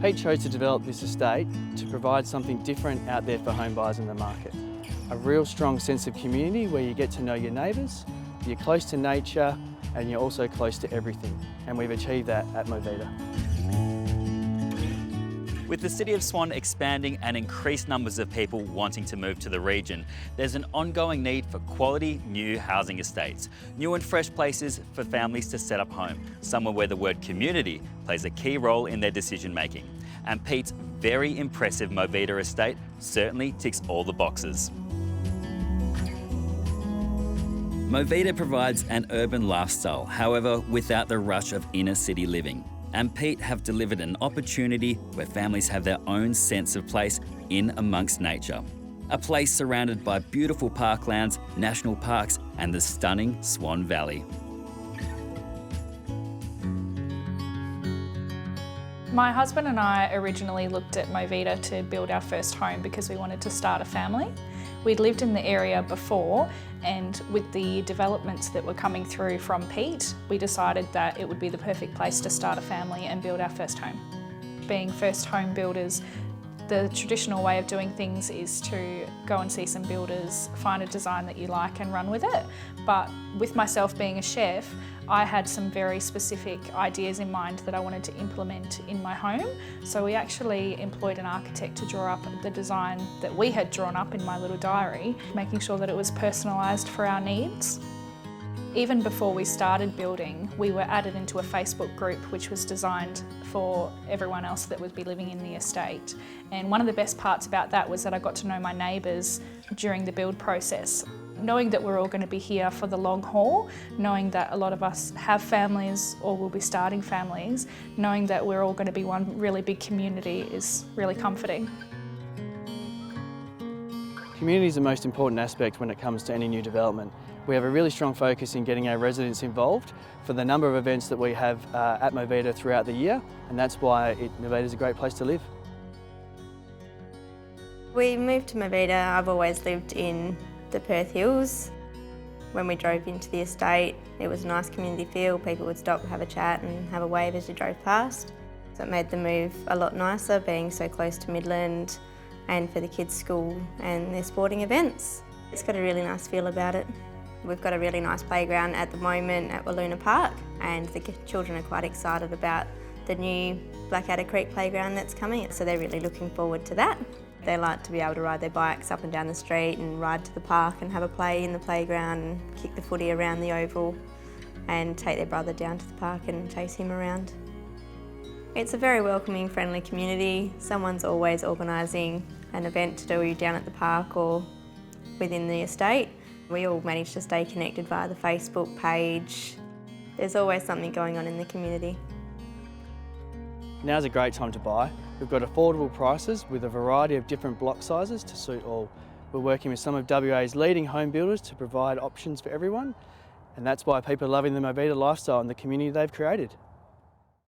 Pete chose to develop this estate to provide something different out there for home buyers in the market. A real strong sense of community where you get to know your neighbours, you're close to nature and you're also close to everything. And we've achieved that at Movida. With the City of Swan expanding and increased numbers of people wanting to move to the region, there's an ongoing need for quality new housing estates, new and fresh places for families to set up home, somewhere where the word community plays a key role in their decision making. And Pete's very impressive Movida Estate certainly ticks all the boxes. Movida provides an urban lifestyle, however, without the rush of inner city living. And Pete have delivered an opportunity where families have their own sense of place in amongst nature. A place surrounded by beautiful parklands, national parks and the stunning Swan Valley. My husband and I originally looked at Movida to build our first home because we wanted to start a family. We'd lived in the area before, and with the developments that were coming through from Pete, we decided that it would be the perfect place to start a family and build our first home. Being first home builders, the traditional way of doing things is to go and see some builders, find a design that you like and run with it. But with myself being a chef, I had some very specific ideas in mind that I wanted to implement in my home. So we actually employed an architect to draw up the design that we had drawn up in my little diary, making sure that it was personalised for our needs. Even before we started building, we were added into a Facebook group which was designed for everyone else that would be living in the estate. And one of the best parts about that was that I got to know my neighbours during the build process. Knowing that we're all going to be here for the long haul, knowing that a lot of us have families or will be starting families, knowing that we're all going to be one really big community is really comforting. Community is the most important aspect when it comes to any new development. We have a really strong focus in getting our residents involved for the number of events that we have at Movida throughout the year, and that's why Movida is a great place to live. We moved to Movida. I've always lived in the Perth Hills. When we drove into the estate, it was a nice community feel. People would stop, have a chat and have a wave as you drove past. So it made the move a lot nicer, being so close to Midland and for the kids' school and their sporting events. It's got a really nice feel about it. We've got a really nice playground at the moment at Walloona Park, and the children are quite excited about the new Blackadder Creek playground that's coming, so they're really looking forward to that. They like to be able to ride their bikes up and down the street and ride to the park and have a play in the playground and kick the footy around the oval and take their brother down to the park and chase him around. It's a very welcoming, friendly community. Someone's always organising an event to do down at the park or within the estate. We all manage to stay connected via the Facebook page. There's always something going on in the community. Now's a great time to buy. We've got affordable prices with a variety of different block sizes to suit all. We're working with some of WA's leading home builders to provide options for everyone, and that's why people are loving the Movida lifestyle and the community they've created.